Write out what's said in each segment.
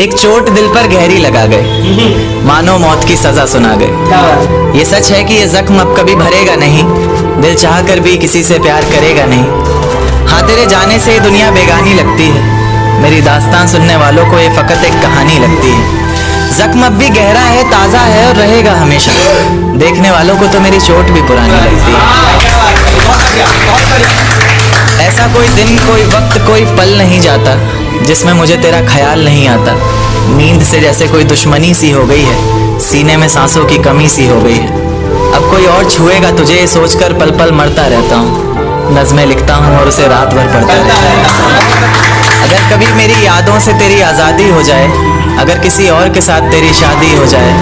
एक चोट दिल पर गहरी लगा गए, मानो मौत की सजा सुना गए। ये सच है कि ये जख्म अब कभी भरेगा नहीं, दिल चाह कर भी किसी से प्यार करेगा नहीं। हाँ, तेरे जाने से ये दुनिया बेगानी लगती है, मेरी दास्तान सुनने वालों को ये फकत एक कहानी लगती है। जख्म अब भी गहरा है, ताज़ा है और रहेगा हमेशा, देखने वालों को तो मेरी चोट भी पुरानी लगती है। ऐसा कोई दिन, कोई वक्त, कोई पल नहीं जाता जिसमें मुझे तेरा ख्याल नहीं आता। नींद से जैसे कोई दुश्मनी सी हो गई है, सीने में सांसों की कमी सी हो गई है। अब कोई और छुएगा तुझे सोचकर पल पल मरता रहता हूँ, नज़में लिखता हूँ और उसे रात भर पढ़ता रहता हूँ। अगर कभी मेरी यादों से तेरी आज़ादी हो जाए, अगर किसी और के साथ तेरी शादी हो जाए,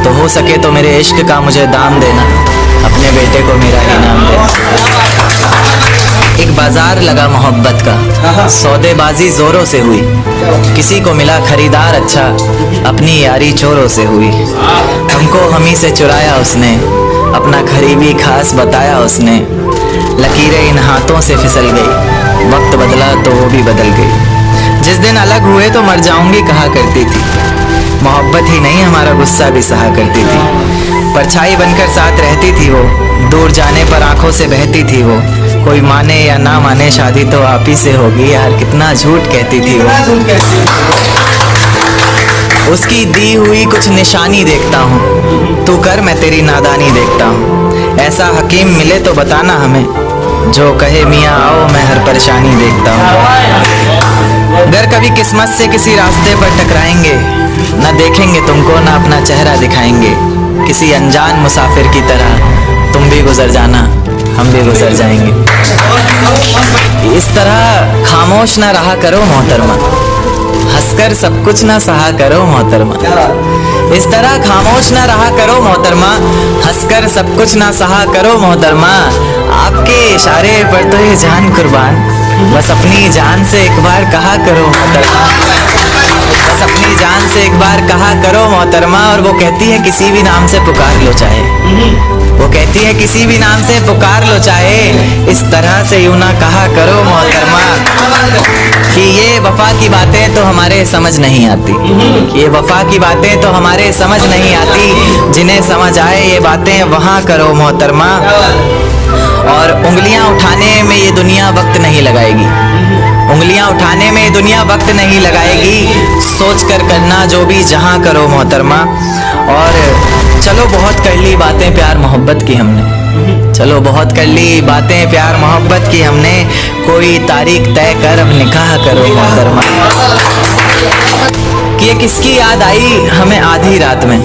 तो हो सके तो मेरे इश्क का मुझे दाम देना, अपने बेटे को मेरा ही नाम देना। एक बाजार लगा मोहब्बत का, सौदेबाजी जोरों से हुई, किसी को मिला खरीदार अच्छा, अपनी यारी चोरों से हुई। हमको हमी से चुराया उसने, अपना करीबी खास बताया उसने। लकीरें इन हाथों से फिसल गई, वक्त बदला तो वो भी बदल गई। जिस दिन अलग हुए तो मर जाऊंगी कहा करती थी, मोहब्बत ही नहीं हमारा गुस्सा भी सहा करती थी। परछाई बनकर साथ रहती थी वो, दूर जाने पर आंखों से बहती थी वो। कोई माने या ना माने शादी तो आप ही से होगी यार, कितना झूठ कहती थी वो। उसकी दी हुई कुछ निशानी देखता हूँ, तू कर मैं तेरी नादानी देखता हूँ। ऐसा हकीम मिले तो बताना हमें, जो कहे मियाँ आओ मैं हर परेशानी देखता हूँ। अगर कभी किस्मत से किसी रास्ते पर टकराएंगे, न देखेंगे तुमको न अपना चेहरा दिखाएंगे। किसी अनजान मुसाफिर की तरह तुम भी गुजर जाना, हम भी गुजर जाएंगे। इस तरह खामोश ना रहा करो मोहतरमा, हंसकर सब कुछ ना सहा करो मोहतरमा। इस तरह खामोश ना रहा करो मोहतरमा, हंसकर सब कुछ ना सहा करो मोहतरमा। आपके इशारे पर तो ये जान कुर्बान, बस अपनी जान से एक बार कहा करो मोहतरमा, बस अपनी जान से एक बार कहा करो मोहतरमा। और वो कहती है किसी भी नाम से पुकार लो चाहे, वो कहती है किसी भी नाम से पुकार लो चाहे, इस तरह से यूं ना कहा करो मोहतरमा। कि ये वफा की बातें तो हमारे समझ नहीं आती, कि ये वफा की बातें तो हमारे समझ नहीं आती। जिन्हें समझ आए ये बातें वहाँ करो मोहतरमा। और उंगलियां उठाने में ये दुनिया वक्त नहीं लगाएगी, उंगलियां उठाने में ये दुनिया वक्त नहीं लगाएगी। सोच कर करना जो भी जहां करो मोहतरमा। और चलो बहुत कर ली बातें प्यार मोहब्बत की हमने, चलो बहुत कर ली बातें प्यार मोहब्बत की हमने। कोई तारीख तय कर अब निकाह करो मोहतरमा। कि ये किसकी याद आई हमें आधी रात में,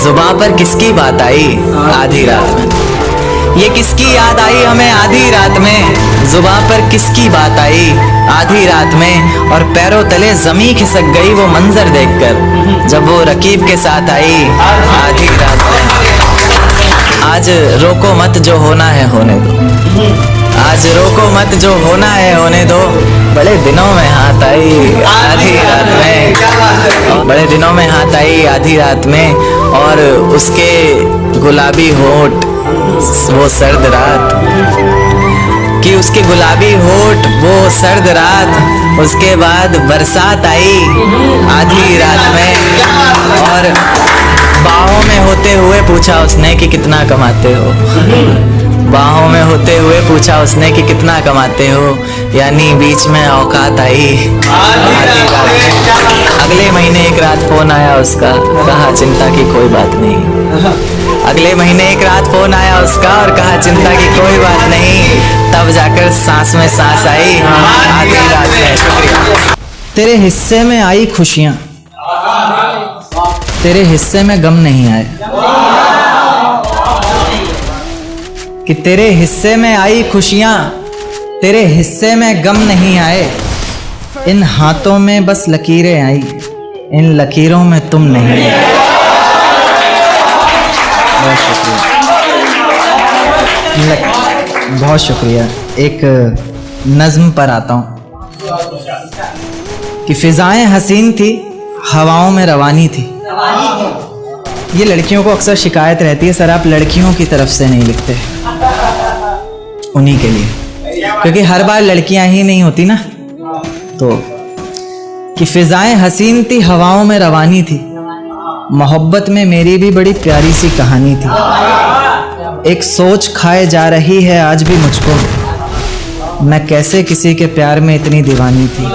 जुबां पर किसकी बात आई आधी रात में। ये किसकी याद आई हमें आधी रात में, जुबां पर किसकी बात आई आधी रात में। और पैरों तले जमी खिसक गई वो मंजर देखकर, जब वो रकीब के साथ आई आधी रात में। आज रोको मत जो होना है होने दो, आज रोको मत जो होना है होने दो। बड़े दिनों में हाथ आई आधी रात में, बड़े दिनों में हाथ आई आधी रात में। और उसके गुलाबी होठ वो सर्द रात, कि उसके गुलाबी होठ वो सर्द रात। उसके बाद बरसात आई आधी रात में। और बाहों में होते हुए पूछा उसने कि कितना कमाते हो, बाहों में होते हुए पूछा उसने कि कितना कमाते हो। यानी बीच में औकात आई आधी रात में। अगले महीने एक रात फोन आया उसका, कहा चिंता की कोई बात नहीं। अगले महीने एक रात फोन आया उसका और कहा चिंता की कोई बात नहीं। तब जाकर सांस में सांस आई आधी रात में। शुक्रिया। तेरे हिस्से में आई खुशियां, तेरे हिस्से में गम नहीं आए। कि तेरे हिस्से में आई खुशियां, तेरे हिस्से में गम नहीं आए। इन हाथों में बस लकीरें आई, इन लकीरों में तुम नहीं आए। बहुत शुक्रिया, बहुत शुक्रिया। एक नज्म पर आता हूँ कि फिजाएं हसीन थी, हवाओं में रवानी थी। ये लड़कियों को अक्सर शिकायत रहती है, सर आप लड़कियों की तरफ से नहीं लिखते। उन्हीं के लिए, क्योंकि हर बार लड़कियां ही नहीं होती ना। तो कि फिजाएं हसीन थी हवाओं में रवानी थी, मोहब्बत में मेरी भी बड़ी प्यारी सी कहानी थी। एक सोच खाए जा रही है आज भी मुझको, मैं कैसे किसी के प्यार में इतनी दीवानी थी।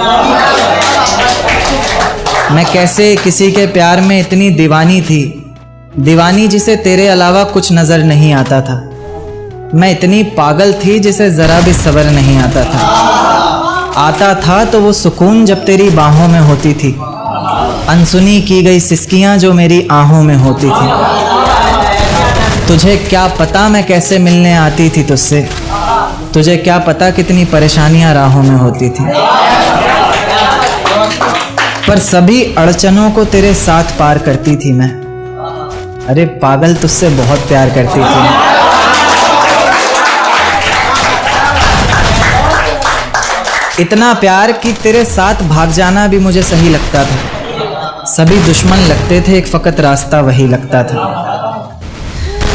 मैं कैसे किसी के प्यार में इतनी दीवानी थी, दीवानी जिसे तेरे अलावा कुछ नजर नहीं आता था। मैं इतनी पागल थी जिसे जरा भी सब्र नहीं आता था तो वो सुकून जब तेरी बाहों में होती थी, अनसुनी की गई सिसकियां जो मेरी आहों में होती थी। तुझे क्या पता मैं कैसे मिलने आती थी तुझसे, तुझे क्या पता कितनी परेशानियां राहों में होती थी। पर सभी अड़चनों को तेरे साथ पार करती थी मैं। अरे पागल, तुझसे बहुत प्यार करती थी। इतना प्यार कि तेरे साथ भाग जाना भी मुझे सही लगता था। सभी दुश्मन लगते थे, एक फकत रास्ता वही लगता था।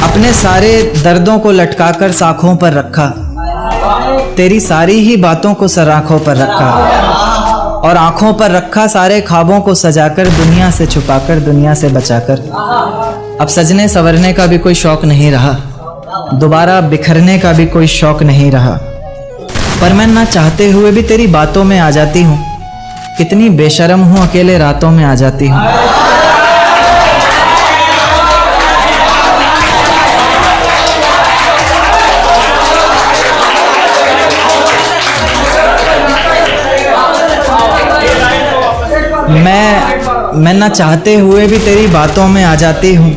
अपने सारे दर्दों को लटकाकर साखों पर रखा, तेरी सारी ही बातों को सराखों पर रखा, और आंखों पर रखा सारे ख्वाबों को सजाकर, दुनिया से छुपाकर, दुनिया से बचाकर। अब सजने संवरने का भी कोई शौक नहीं रहा, दोबारा बिखरने का भी कोई शौक नहीं रहा। पर मैं ना चाहते हुए भी तेरी बातों में आ जाती हूँ। कितनी बेशर्म हूँ, अकेले रातों में आ जाती हूँ। मैं ना चाहते हुए भी तेरी बातों में आ जाती हूँ।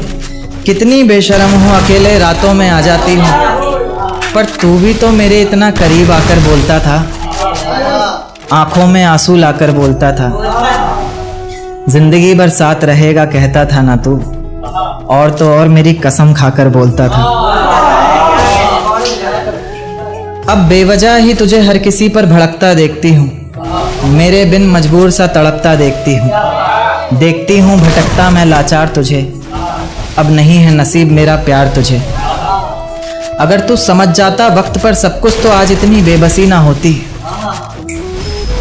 कितनी बेशर्म हूँ, अकेले रातों में आ जाती हूँ। पर तू भी तो मेरे इतना करीब आकर बोलता था, आंखों में आंसू लाकर बोलता था, जिंदगी भर साथ रहेगा कहता था ना तू, और तो और मेरी कसम खाकर बोलता था। अब बेवजह ही तुझे हर किसी पर भड़कता देखती हूँ, मेरे बिन मजबूर सा तड़पता देखती हूँ भटकता मैं लाचार तुझे। अब नहीं है नसीब मेरा प्यार तुझे। अगर तू समझ जाता वक्त पर सब कुछ तो आज इतनी बेबसी ना होती।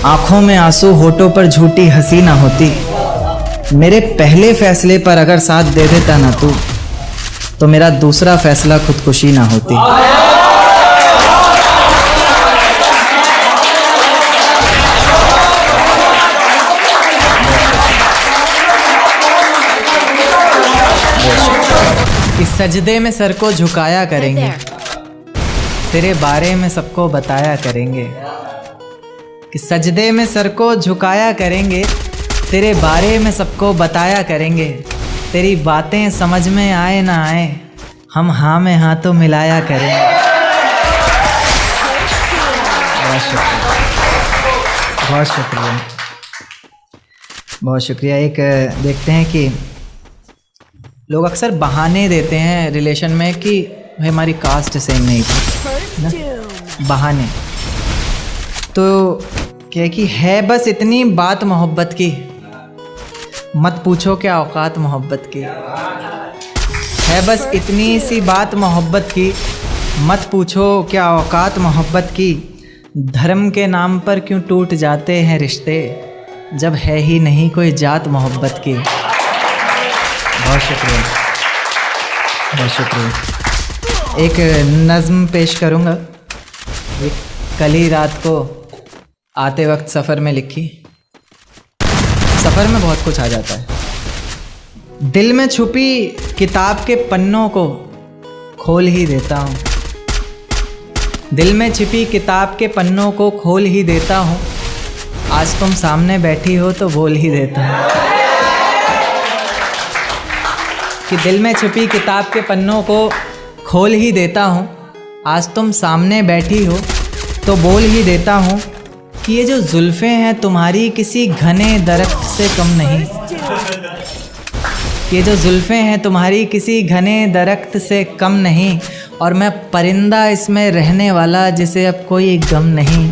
आंखों में आंसू, होठों पर झूठी हंसी ना होती। मेरे पहले फैसले पर अगर साथ दे देता ना तू, तो मेरा दूसरा फैसला खुदकुशी ना होती। इस सजदे में सर को झुकाया करेंगे, तेरे बारे में सबको बताया करेंगे। कि सजदे में सर को झुकाया करेंगे, तेरे बारे में सबको बताया करेंगे। तेरी बातें समझ में आए ना आए, हम हाँ में हाँ तो मिलाया करेंगे। बहुत शुक्रिया, बहुत शुक्रिया। एक देखते हैं कि लोग अक्सर बहाने देते हैं रिलेशन में कि भाई हमारी कास्ट सेम नहीं थी ना, बहाने। तो क्या कि है बस इतनी बात मोहब्बत की, मत पूछो क्या औकात मोहब्बत की। है बस इतनी सी बात मोहब्बत की, मत पूछो क्या औकात मोहब्बत की। धर्म के नाम पर क्यों टूट जाते हैं रिश्ते, जब है ही नहीं कोई जात मोहब्बत की। बहुत शुक्रिया, बहुत शुक्रिया। एक नज़्म पेश करूँगा, एक कल ही रात को आते वक्त सफ़र में लिखी। सफ़र में बहुत कुछ आ जाता है। दिल में छुपी किताब के पन्नों को खोल ही देता हूँ, दिल में छिपी किताब के पन्नों को खोल ही देता हूँ। आज तुम सामने बैठी हो तो बोल ही देता हूँ। कि दिल में छिपी किताब के पन्नों को खोल ही देता हूँ, आज तुम सामने बैठी हो तो बोल ही देता हूँ। कि ये जो जुल्फ़ें हैं तुम्हारी किसी घने दरख्त से कम नहीं, ये जो जुल्फ़ें हैं तुम्हारी किसी घने दरख्त से कम नहीं, और मैं परिंदा इसमें रहने वाला जिसे अब कोई गम नहीं।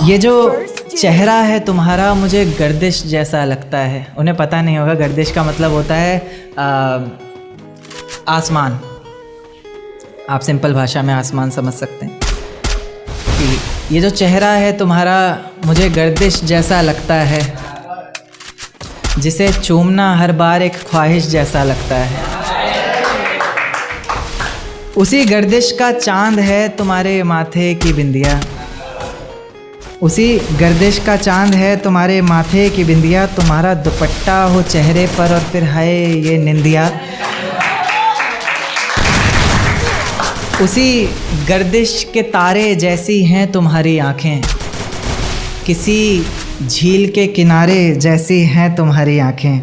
ये जो चेहरा है तुम्हारा मुझे गर्दिश जैसा लगता है। उन्हें पता नहीं होगा गर्दिश का मतलब होता है आसमान। आप सिंपल भाषा में आसमान समझ सकते हैं कि ये जो चेहरा है तुम्हारा मुझे गर्दिश जैसा लगता है, जिसे चूमना हर बार एक ख्वाहिश जैसा लगता है। उसी गर्दिश का चांद है तुम्हारे माथे की बिंदिया, उसी गर्दिश का चांद है तुम्हारे माथे की बिंदिया। तुम्हारा दुपट्टा हो चेहरे पर और फिर हाय ये निंदिया। उसी गर्दिश के तारे जैसी हैं तुम्हारी आँखें, किसी झील के किनारे जैसी हैं तुम्हारी आँखें।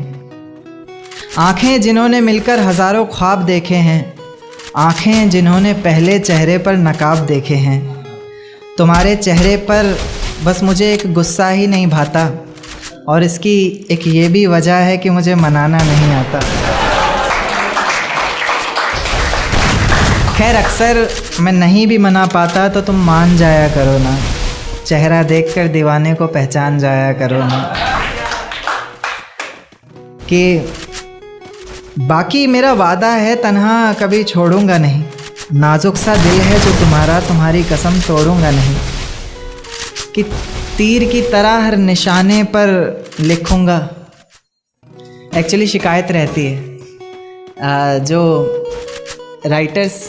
आँखें जिन्होंने मिलकर हज़ारों ख्वाब देखे हैं, आँखें जिन्होंने पहले चेहरे पर नकाब देखे हैं। तुम्हारे चेहरे पर बस मुझे एक गुस्सा ही नहीं भाता, और इसकी एक ये भी वजह है कि मुझे मनाना नहीं आता। खैर अक्सर मैं नहीं भी मना पाता तो तुम मान जाया करो ना, चेहरा देखकर दीवाने को पहचान जाया करो ना। कि बाकी मेरा वादा है तन्हा कभी छोड़ूंगा नहीं, नाजुक सा दिल है जो तुम्हारा, तुम्हारी कसम तोड़ूंगा नहीं। कि तीर की तरह हर निशाने पर लिखूंगा। एक्चुअली शिकायत रहती है जो राइटर्स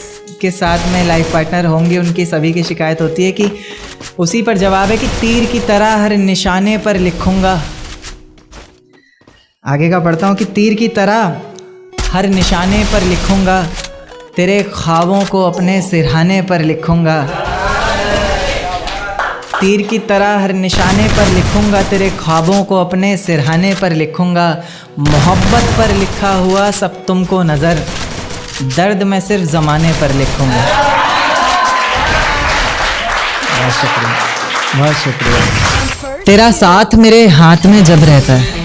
के साथ में लाइफ पार्टनर होंगे उनकी सभी की शिकायत होती है कि उसी पर जवाब है कि तीर की तरह हर निशाने पर लिखूंगा। आगे का पढ़ता हूँ कि तीर की तरह हर निशाने पर लिखूंगा, तेरे ख्वाबों को अपने सिरहाने पर लिखूंगा। तीर की तरह हर निशाने पर लिखूंगा, तेरे ख्वाबों को अपने सिरहाने पर लिखूंगा। मोहब्बत पर लिखा हुआ सब तुमको नज़र, दर्द मैं सिर्फ ज़माने पर लिखूंगा। बहुत शुक्रिया, बहुत शुक्रिया। तेरा साथ मेरे हाथ में जब रहता है,